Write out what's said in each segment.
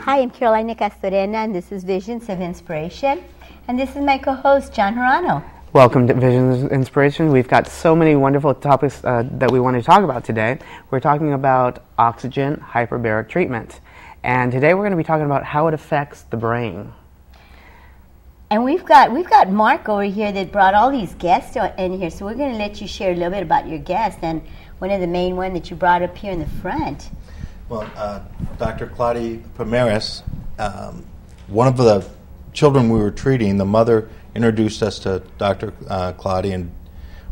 Hi, I'm Carolina Castorena, and this is Visions of Inspiration. And this is my co-host, John Hirano. Welcome to Visions of Inspiration. We've got so many wonderful topics that we want to talk about today. We're talking about oxygen hyperbaric treatment. And today we're going to be talking about how it affects the brain. And we've got Mark over here that brought all these guests in here. So we're going to let you share a little bit about your guests and one of the main one that you brought up here in the front. Well, Dr. Claudia Pomares, one of the children we were treating, the mother introduced us to Dr. Claudia, and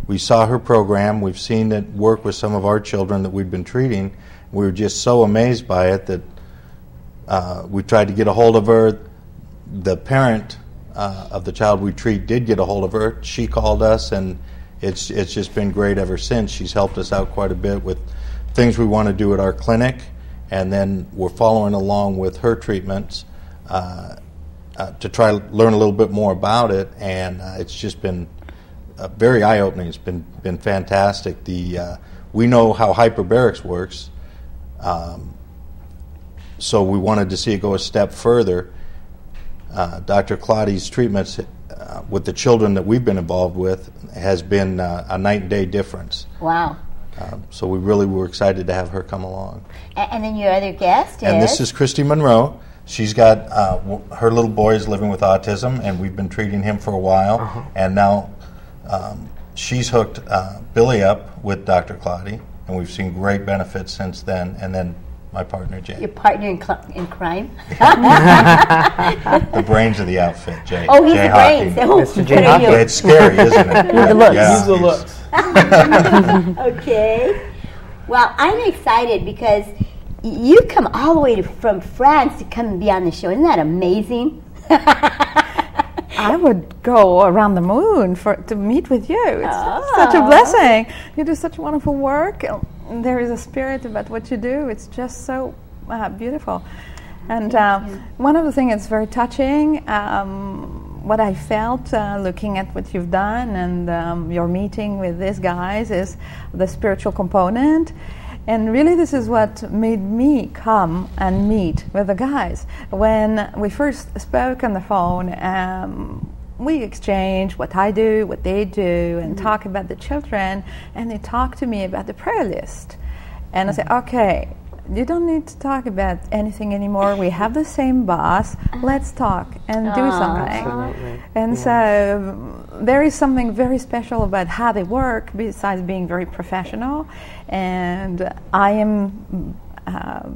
we saw her program. We've seen it work with some of our children that we've been treating. We were just so amazed by it that we tried to get a hold of her. The parent of the child we treat did get a hold of her. She called us, and it's just been great ever since. She's helped us out quite a bit with things we want to do at our clinic, and then we're following along with her treatments to try to learn a little bit more about it, and it's just been very eye-opening. It's been fantastic. We know how hyperbarics works, so we wanted to see it go a step further. Dr. Claudia's treatments with the children that we've been involved with has been a night and day difference. Wow. So we really were excited to have her come along. And then your other guest is? And this is Christy Monroe. She's got her little boy is living with autism, and we've been treating him for a while. Uh-huh. And now she's hooked Billy up with Dr. Claudia, and we've seen great benefits since then. And then my partner, Jay. Your partner in crime? The brains of the outfit, Jay. Oh, he's Jay the brains. Hockey. Oh, Mr. Jay Hockey. It's scary, isn't it? He's the looks. Yeah, he's the looks. Okay. Well, I'm excited because you come all the way from France to come and be on the show. Isn't that amazing? I would go around the moon to meet with you. It's such a blessing. You do such wonderful work. There is a spirit about what you do. It's just so beautiful. And one of the things that's very touching, what I felt looking at what you've done and your meeting with these guys is the spiritual component. And really this is what made me come and meet with the guys. When we first spoke on the phone, we exchange what I do, what they do, and talk about the children, and they talk to me about the prayer list. And I say, okay, you don't need to talk about anything anymore. We have the same boss. Let's talk and do something. Absolutely. And so there is something very special about how they work besides being very professional. And I am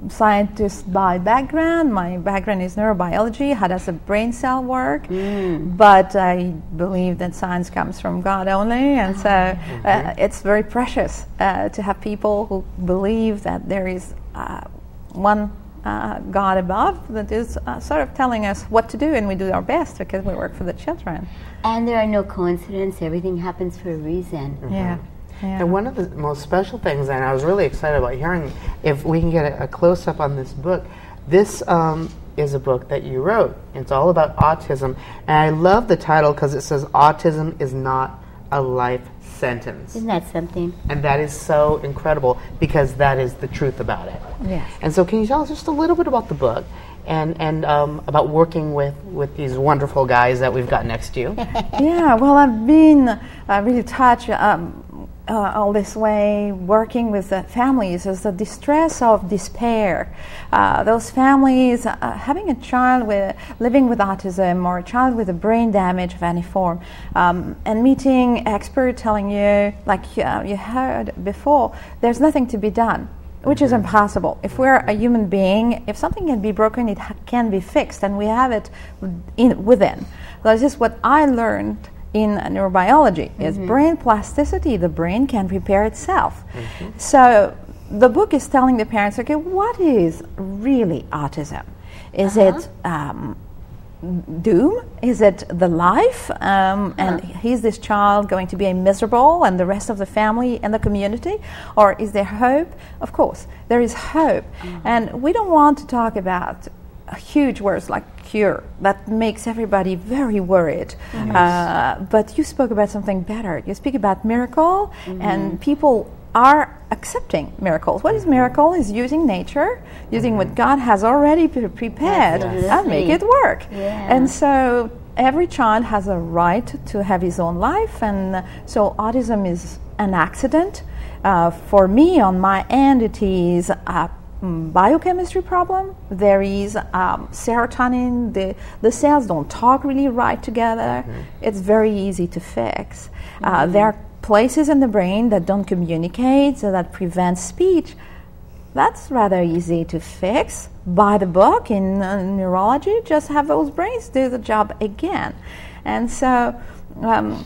scientist by background. My background is neurobiology. How does a brain cell work? But I believe that science comes from God only, and so it's very precious to have people who believe that there is one God above that is sort of telling us what to do, and we do our best because we work for the children. And there are no coincidences. Everything happens for a reason. Yeah. Yeah. And one of the most special things, and I was really excited about hearing, if we can get a close-up on this book, this is a book that you wrote. It's all about autism. And I love the title because it says, autism is not a life sentence. Isn't that something? And that is so incredible because that is the truth about it. Yes. And so can you tell us just a little bit about the book and about working with these wonderful guys that we've got next to you? Yeah, well, I've been really touched all this way working with the families is the distress of despair. Those families having a child living with autism or a child with a brain damage of any form, and meeting experts telling you, like you heard before, there's nothing to be done, which is impossible. If we're a human being, if something can be broken, it can be fixed, and we have it within. So this is what I learned in neurobiology, is brain plasticity. The brain can repair itself. So the book is telling the parents, okay, what is really autism? Is it doom? Is it the life? And is this child going to be miserable and the rest of the family and the community? Or is there hope? Of course, there is hope. And we don't want to talk about huge words like cure. That makes everybody very worried. But you spoke about something better. You speak about miracle, and people are accepting miracles. What is miracle? Is using nature, using what God has already prepared, and make it work. Yeah. And so every child has a right to have his own life, and so autism is an accident. For me, on my end, it is a biochemistry problem. There is serotonin. The cells don't talk really right together. It's very easy to fix. There are places in the brain that don't communicate, so that prevents speech. That's rather easy to fix. By the book in neurology, just have those brains do the job again. And so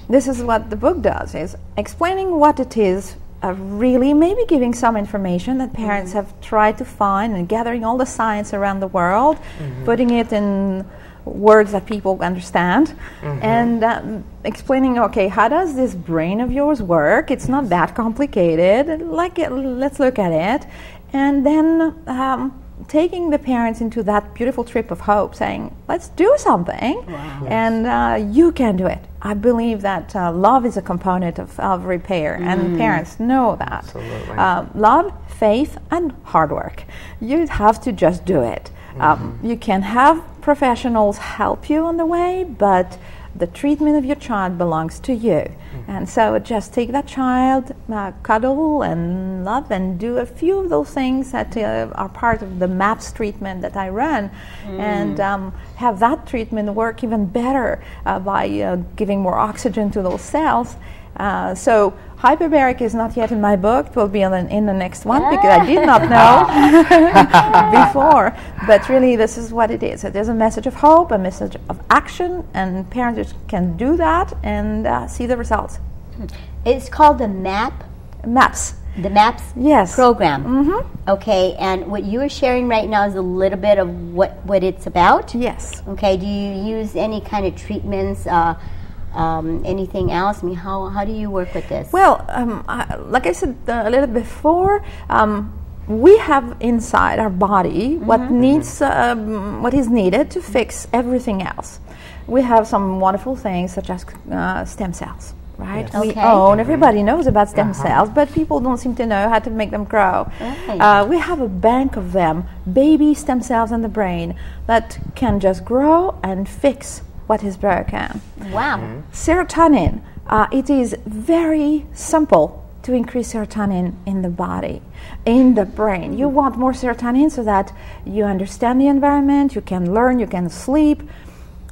this is what the book does, is explaining what it is, really maybe giving some information that parents have tried to find, and gathering all the science around the world, putting it in words that people understand, and explaining, okay, how does this brain of yours work? It's not that complicated. Let's look at it. And then taking the parents into that beautiful trip of hope, saying, let's do something. Wow. And you can do it. I believe that love is a component of repair, and parents know that. Absolutely. Love, faith, and hard work. You have to just do it. You can have professionals help you on the way, but the treatment of your child belongs to you. And so just take that child, cuddle and love, and do a few of those things that are part of the MAPS treatment that I run, and have that treatment work even better by giving more oxygen to those cells. So Hyperbaric is not yet in my book. It will be in the next one, because I did not know before. But really, this is what it is. It is a message of hope, a message of action, and parents can do that and see the results. It's called the MAPS. The MAPS program. Okay, and what you are sharing right now is a little bit of what it's about? Yes. Okay, do you use any kind of treatments, anything else? I mean, how do you work with this? Well, like I said a little before, we have inside our body what is needed to fix everything else. We have some wonderful things such as stem cells. Right? Yes. We own, everybody knows about stem cells, but people don't seem to know how to make them grow. Right. We have a bank of them, baby stem cells in the brain, that can just grow and fix what is broken. Wow. Serotonin, it is very simple to increase serotonin in the body, in the brain. You want more serotonin so that you understand the environment, you can learn, you can sleep,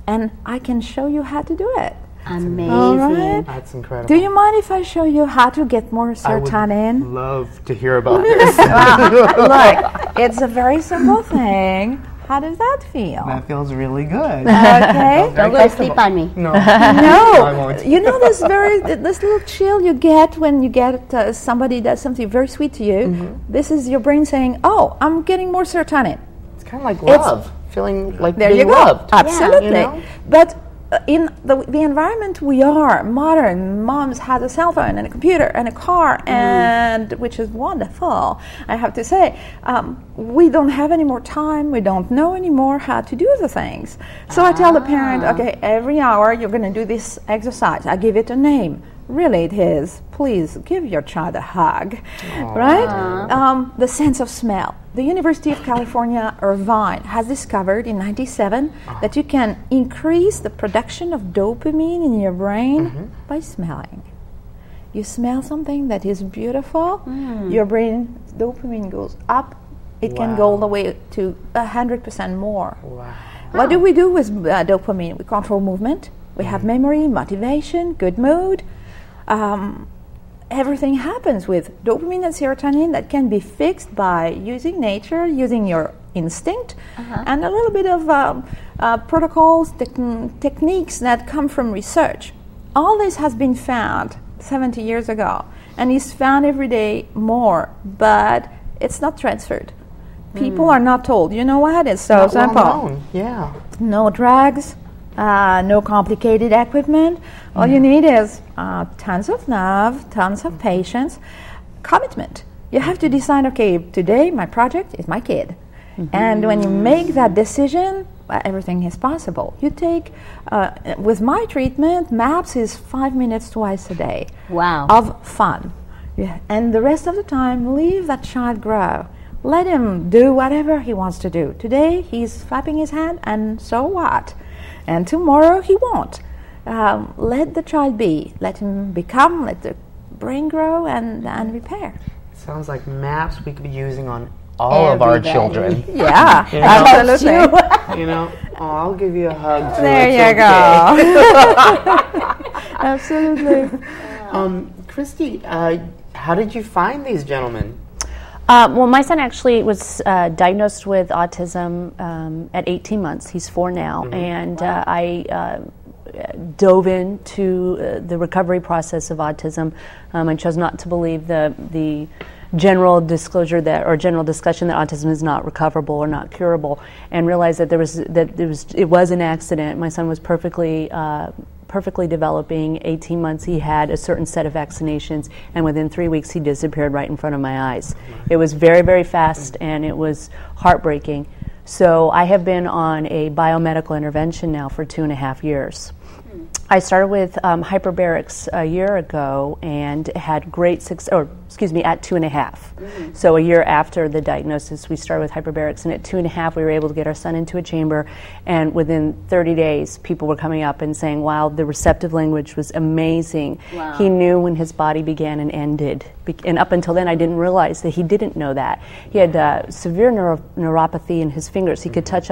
and I can show you how to do it. Amazing. All right. That's incredible. Do you mind if I show you how to get more serotonin? I would love to hear about this. Look, it's a very simple thing. How does that feel? That feels really good. Okay. Don't go to sleep on me. No. No, I won't. you know this little chill you get when you get somebody does something very sweet to you. This is your brain saying, "Oh, I'm getting more serotonin." It's kind of like love, feeling like There being you go. loved. Absolutely. You know? But in the environment we are, modern, moms has a cell phone and a computer and a car, and which is wonderful, I have to say. We don't have any more time. We don't know anymore how to do the things. So I tell the parent, okay, every hour you're going to do this exercise. I give it a name. Really, it is. Please give your child a hug, right? The sense of smell. The University of California, Irvine, has discovered in '97 that you can increase the production of dopamine in your brain by smelling. You smell something that is beautiful, your brain dopamine goes up. It can go all the way to 100% more. Wow. What do we do with dopamine? We control movement. We have memory, motivation, good mood. Everything happens with dopamine and serotonin that can be fixed by using nature, using your instinct, and a little bit of protocols, techniques that come from research. All this has been found 70 years ago, and is found every day more, but it's not transferred. People are not told, you know what, it's so simple. Well known. Yeah. No drugs, no complicated equipment. All you need is tons of love, tons of patience, commitment. You have to decide, okay, today my project is my kid. And when you make that decision, everything is possible. You take, with my treatment, MAPS is 5 minutes twice a day. Wow. Of fun. Yeah. And the rest of the time, leave that child grow. Let him do whatever he wants to do. Today, he's flapping his hand, and so what? And tomorrow, he won't. Let the child be. Let him become, let the brain grow and repair. Sounds like maps we could be using on all of our children. Yeah, You know? absolutely. You know, I'll give you a hug too. There It's you okay. go. Absolutely. Christy, how did you find these gentlemen? Well, my son actually was diagnosed with autism at 18 months. He's 4 now, and I dove into the recovery process of autism. I chose not to believe the general disclosure or general discussion that autism is not recoverable or not curable, and realized that it was an accident. My son was perfectly developing. 18 months, he had a certain set of vaccinations, and within 3 weeks, he disappeared right in front of my eyes. It was very, very fast, and it was heartbreaking. So I have been on a biomedical intervention now for 2.5 years. I started with Hyperbarics a year ago and had great success, at 2.5. So a year after the diagnosis, we started with Hyperbarics, and at 2.5, we were able to get our son into a chamber, and within 30 days, people were coming up and saying, wow, the receptive language was amazing. Wow. He knew when his body began and ended. And up until then, I didn't realize that he didn't know that. He had severe neuropathy in his fingers. He could touch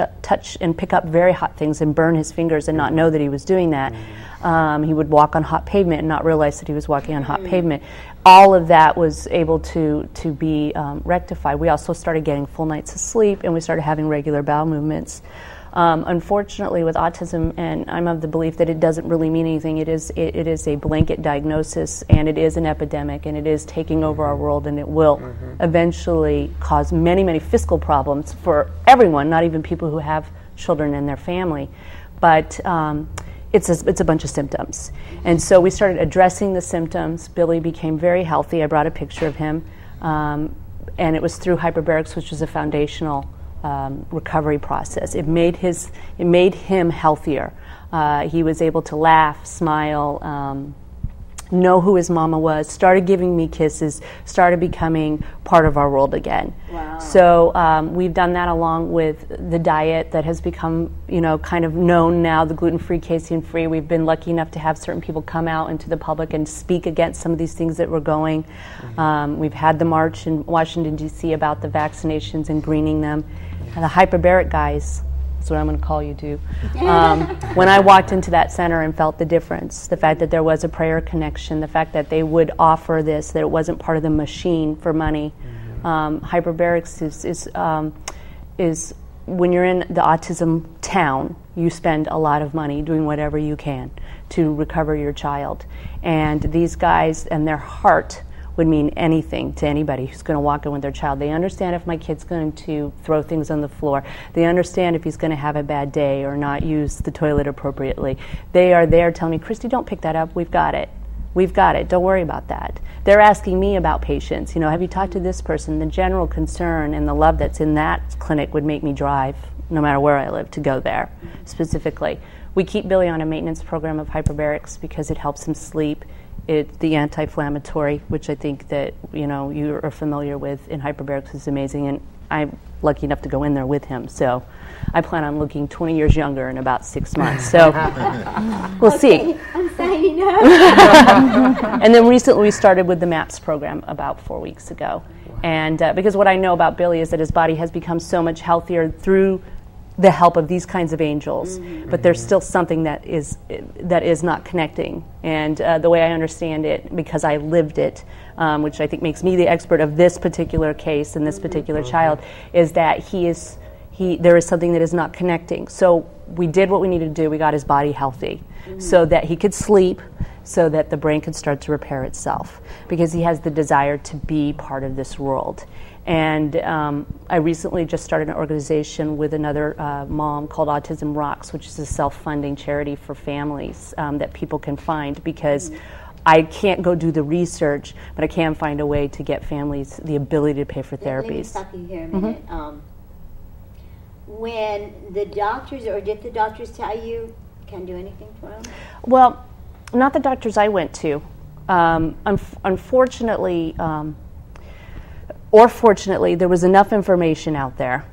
and pick up very hot things and burn his fingers and not know that he was doing that. He would walk on hot pavement and not realize that he was walking on hot pavement. All of that was able to be rectified. We also started getting full nights of sleep, and we started having regular bowel movements. Unfortunately, with autism, and I'm of the belief that it doesn't really mean anything, it is a blanket diagnosis, and it is an epidemic, and it is taking over our world, and it will eventually cause many, many fiscal problems for everyone, not even people who have children in their family. But it's a bunch of symptoms. And so we started addressing the symptoms. Billy became very healthy. I brought a picture of him. And it was through Hyperbarics, which was a foundational recovery process. It made him healthier. He was able to laugh, smile, know who his mama was, started giving me kisses, started becoming part of our world again. Wow. So we've done that along with the diet that has become, kind of known now, the gluten-free, casein-free. We've been lucky enough to have certain people come out into the public and speak against some of these things that were going. We've had the march in Washington, D.C. about the vaccinations and greening them. And the Hyperbaric guys, that's what I'm going to call you too. When I walked into that center and felt the difference, the fact that there was a prayer connection, the fact that they would offer this, that it wasn't part of the machine for money. Hyperbarics is when you're in the autism town, you spend a lot of money doing whatever you can to recover your child. And these guys and their heart would mean anything to anybody who's going to walk in with their child. They understand if my kid's going to throw things on the floor. They understand if he's going to have a bad day or not use the toilet appropriately. They are there telling me, Christy, don't pick that up. We've got it. We've got it. Don't worry about that. They're asking me about patients. Have you talked to this person? The general concern and the love that's in that clinic would make me drive, no matter where I live, to go there specifically. We keep Billy on a maintenance program of Hyperbarics because it helps him sleep. It's the anti-inflammatory, which I think that you are familiar with in Hyperbarics, is amazing, and I'm lucky enough to go in there with him. So I plan on looking 20 years younger in about 6 months. So we'll see. I'm signing up. And then recently we started with the MAPS program about 4 weeks ago, and because what I know about Billy is that his body has become so much healthier through the help of these kinds of angels, but there's still something that is not connecting. And the way I understand it, because I lived it, which I think makes me the expert of this particular case and this particular child, is that there is something that is not connecting. So we did what we needed to do. We got his body healthy so that he could sleep, so that the brain could start to repair itself, because he has the desire to be part of this world. And I recently just started an organization with another mom called Autism Rocks, which is a self-funding charity for families that people can find, because I can't go do the research, but I can find a way to get families the ability to pay for therapies. Let me stop you here a minute. When the doctors, or did the doctors tell you can't do anything for him? Well, not the doctors I went to. Unfortunately, or fortunately, there was enough information out there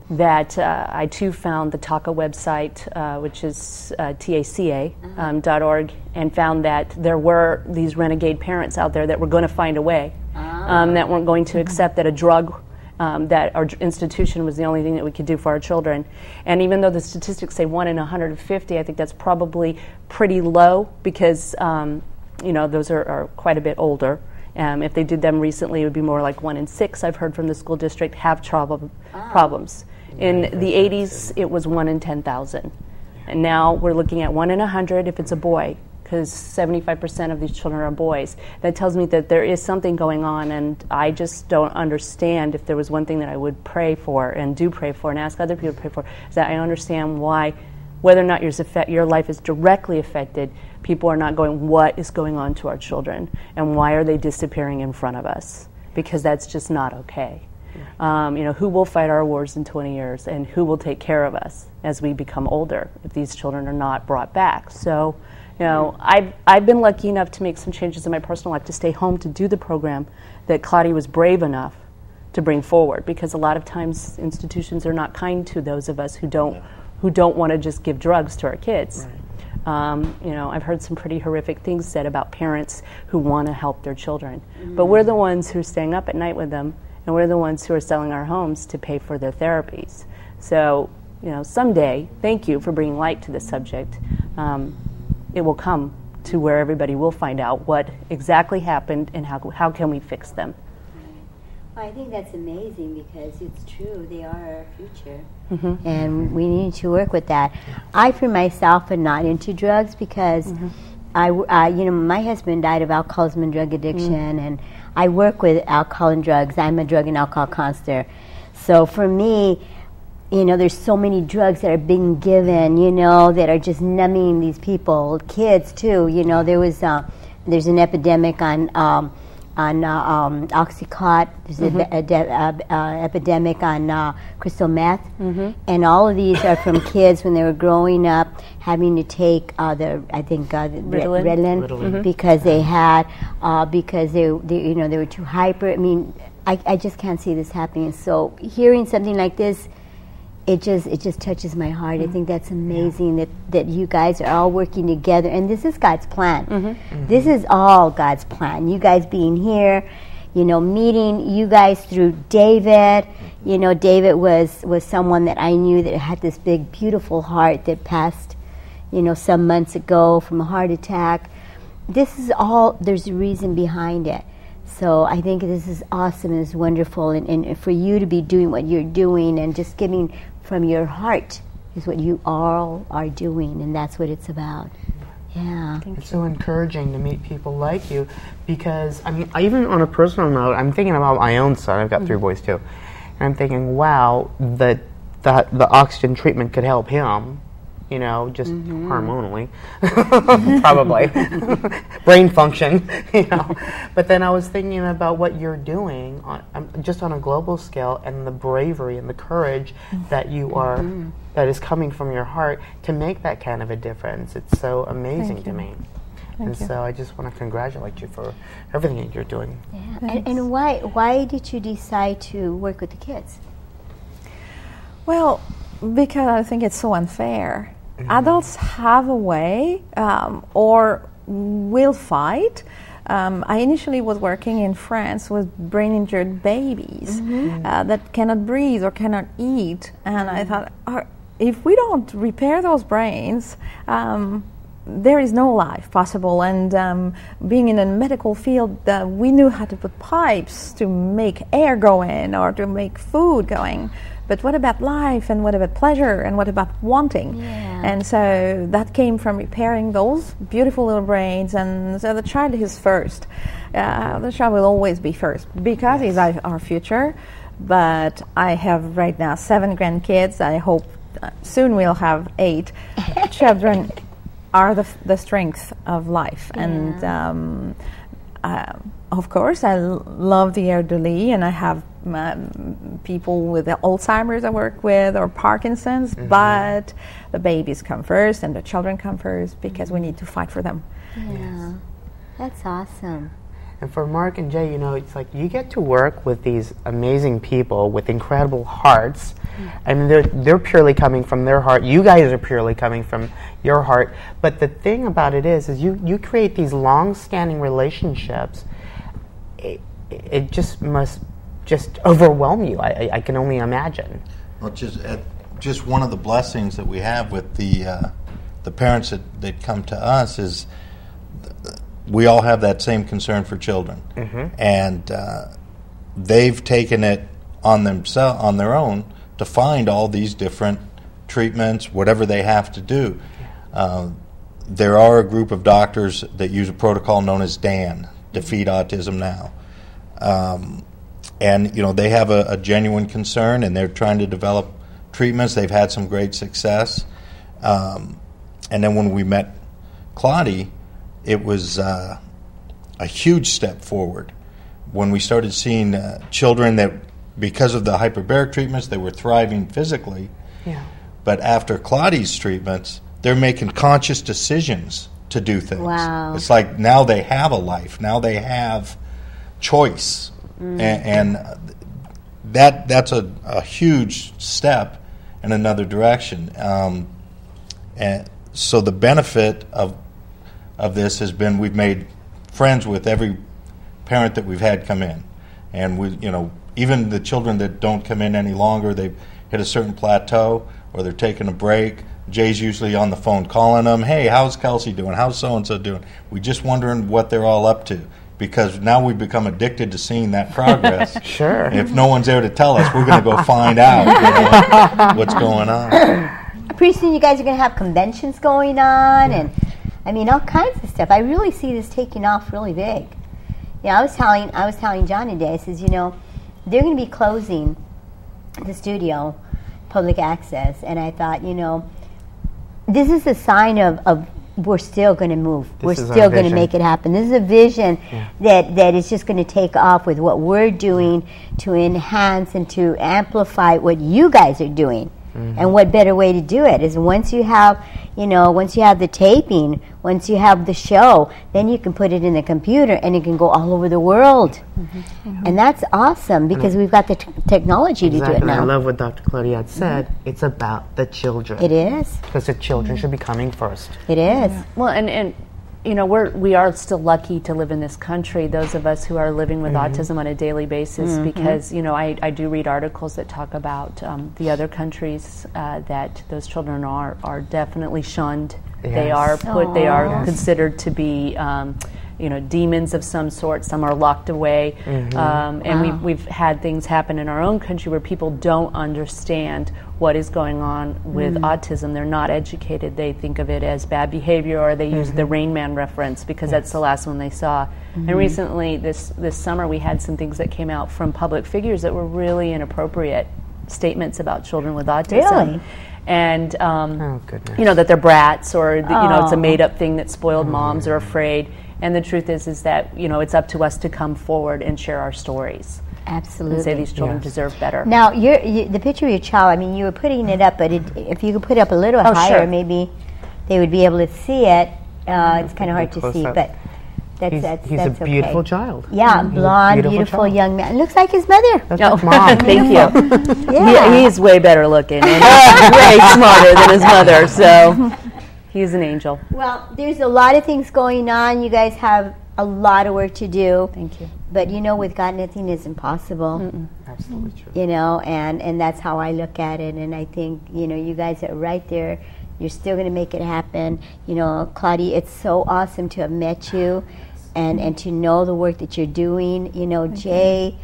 that I too found the TACA website, which is taca.org, and found that there were these renegade parents out there that were going to find a way, that weren't going to accept that a drug, that our institution was the only thing that we could do for our children. And even though the statistics say 1 in 150, I think that's probably pretty low because those are quite a bit older. If they did them recently, it would be more like 1 in 6, I've heard from the school district, have problems. In the 80s, it was 1 in 10,000. And now we're looking at 1 in 100 if it's a boy, because 75% of these children are boys. That tells me that there is something going on, and I just don't understand. If there was one thing that I would pray for and do pray for and ask other people to pray for, is that I understand why, whether or not your life is directly affected, people are not going, what is going on to our children, and why are they disappearing in front of us? Because that's just not okay. Who will fight our wars in 20 years, and who will take care of us as we become older if these children are not brought back? So, I've been lucky enough to make some changes in my personal life to stay home to do the program that Claudia was brave enough to bring forward, because a lot of times institutions are not kind to those of us who don't want to just give drugs to our kids. Right. I've heard some pretty horrific things said about parents who want to help their children. But we're the ones who are staying up at night with them, and we're the ones who are selling our homes to pay for their therapies. So, someday, thank you for bringing light to this subject. It will come to where everybody will find out what exactly happened and how can we fix them. Well, I think that's amazing because it's true. They are our future. And we need to work with that. I, for myself, am not into drugs because my husband died of alcoholism and drug addiction, and I work with alcohol and drugs. I'm a drug and alcohol counselor. So for me, there's so many drugs that are being given, that are just numbing these people, kids too. There's an epidemic on Oxycontin. There's an epidemic on crystal meth, and all of these are from kids when they were growing up having to take Ritalin because they had because they were too hyper. I mean, I just can't see this happening. So hearing something like this, it just touches my heart. I think that's amazing that you guys are all working together, and this is God's plan. This is all God's plan. You guys being here, meeting you guys through David. David was someone that I knew that had this big, beautiful heart that passed, some months ago from a heart attack. This is all, there's a reason behind it. So I think this is awesome and it's wonderful, and for you to be doing what you're doing and just giving from your heart is what you all are doing, and that's what it's about. Yeah. It's so encouraging to meet people like you, because even on a personal note, I'm thinking about my own son. I've got 3 boys too, and I'm thinking, wow, that the oxygen treatment could help him. Just hormonally, probably, brain function, But then I was thinking about what you're doing just on a global scale, and the bravery and the courage that you are, that is coming from your heart to make that kind of a difference. It's so amazing to me. So I just want to congratulate you for everything that you're doing. Yeah. And why did you decide to work with the kids? Well, because I think it's so unfair. Adults have a way or will fight. I initially was working in France with brain-injured babies that cannot breathe or cannot eat. And I thought, if we don't repair those brains, there is no life possible. And being in a medical field, we knew how to put pipes to make air go in or to make food going. But what about life, and what about pleasure, and what about wanting? Yeah. And so that came from repairing those beautiful little brains. And so the child is first. The child will always be first because he's our future. But I have right now 7 grandkids. I hope soon we'll have 8. Children are the strength of life. Yeah. And of course, I love the elderly, and I have people with Alzheimer's I work with, or Parkinson's, but the babies come first and the children come first because we need to fight for them. Yeah. That's awesome. And for Mark and Jay, you know, it's like you get to work with these amazing people with incredible hearts. I mean, they're purely coming from their heart. You guys are purely coming from your heart. But the thing about it is you create these long-standing relationships. It just must just overwhelm you. I can only imagine. Well, just one of the blessings that we have with the parents that come to us is we all have that same concern for children, and they've taken it on their own to find all these different treatments, whatever they have to do. There are a group of doctors that use a protocol known as DAN, Defeat Autism Now, and you know they have a genuine concern, and they're trying to develop treatments. They've had some great success, and then when we met Claudia, it was a huge step forward when we started seeing children that, because of the hyperbaric treatments, they were thriving physically. Yeah. But after Claudia's treatments, they're making conscious decisions to do things. Wow. It's like now they have a life. Now they have choice. And that's a huge step in another direction. And so the benefit of this has been we've made friends with every parent that we've had come in, and we, you know, even the children that don't come in any longer, they've hit a certain plateau or they're taking a break. Jay's usually on the phone calling them, hey, how's Kelsey doing? How's so-and-so doing? We're just wondering what they're all up to, because now we've become addicted to seeing that progress. Sure. If no one's there to tell us, we're going to go find out, you know, what's going on. Pretty soon you guys are going to have conventions going on, and I mean all kinds of stuff. I really see this taking off really big. Yeah, I was telling John today, I says, you know, they're going to be closing the studio, public access, and I thought, you know, this is a sign of we're still going to move. We're still going to make it happen. This is a vision that is just going to take off with what we're doing to enhance and to amplify what you guys are doing. And what better way to do it is once you have, you know, once you have the taping, once you have the show, then you can put it in the computer and it can go all over the world. And that's awesome because we've got the technology to do it now. I love what Dr. Claudia had said. It's about the children. It is. Because the children should be coming first. It is. Well, and you know, we are still lucky to live in this country, those of us who are living with autism on a daily basis, because, you know, I do read articles that talk about the other countries that those children are definitely shunned. Yes. They are considered to be you know, demons of some sort. Some are locked away, and we've had things happen in our own country where people don't understand what is going on with autism. They're not educated. They think of it as bad behavior, or they use the Rain Man reference because that's the last one they saw. And recently, this summer, we had some things that came out from public figures that were really inappropriate statements about children with autism. Really? And Oh, goodness. you know, that they're brats, or you know, it's a made-up thing that spoiled moms are afraid. And the truth is that, you know, it's up to us to come forward and share our stories. Absolutely. And say these children deserve better. Now, the picture of your child, I mean, you were putting it up, but if you could put it up a little higher, sure. maybe they would be able to see it. It's kind of hard to see, but that's He's a beautiful okay. child. Yeah, blonde, beautiful child. young man. Looks like his mother. That's like Mom. Thank you. Yeah. He's way better looking and way smarter than his mother, so he's an angel. Well, there's a lot of things going on. You guys have a lot of work to do. Thank you. But you know, with God, nothing is impossible. Absolutely true. You know, and that's how I look at it. And I think, you know, you guys are right there. You're still going to make it happen. You know, Claudia, it's so awesome to have met you and to know the work that you're doing. You know, Jay,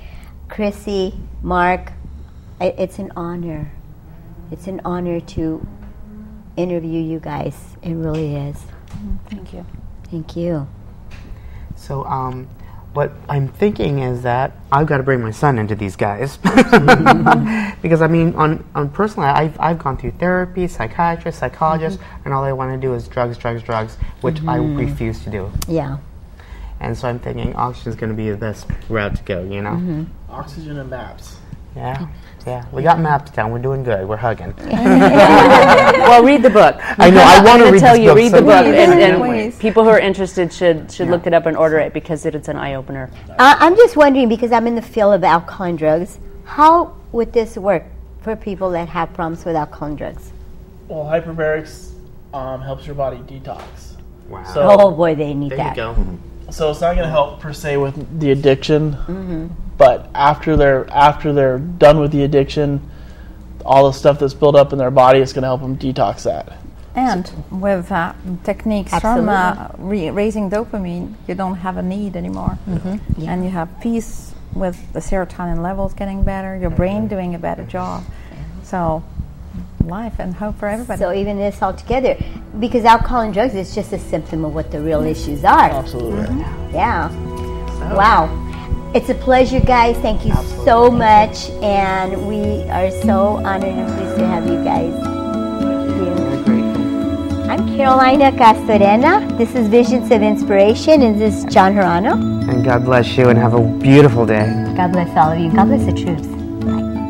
Chrissy, Mark, it's an honor. It's an honor to interview you guys. It really is. Thank you. Thank you. So, what I'm thinking is that I've got to bring my son into these guys. Because, I mean, on personally, I've gone through therapy, psychiatrist, psychologist, and all I want to do is drugs, which I refuse to do. Yeah. And so I'm thinking oxygen is going to be the best route to go, you know? Oxygen and MAPS. Yeah. Yeah, we got maps down. We're doing good. We're hugging. Well, read the book. I know. I want to read tell this you, book read so the book, bad. and people who are interested should look it up and order it because it's an eye opener. I'm just wondering, because I'm in the field of alcohol and drugs, how would this work for people that have problems with alcohol and drugs? Well, Hyperbarics helps your body detox. Wow. So, Oh boy, they need there that. you go. so it's not going to help per se with the addiction, but after they're done with the addiction, all the stuff that's built up in their body is going to help them detox that. And with techniques from raising dopamine, you don't have a need anymore. And you have peace with the serotonin levels getting better, your brain doing a better job. So life and hope for everybody. So even this all together, because alcohol and drugs is just a symptom of what the real issues are. Absolutely. Yeah. Wow. It's a pleasure, guys. Thank you so much. And we are so honored and pleased to have you guys. Thank you. We're grateful. I'm Carolina Castorena. This is Visions of Inspiration, and this is John Hirano. And God bless you and have a beautiful day. God bless all of you. God bless the troops. Bye.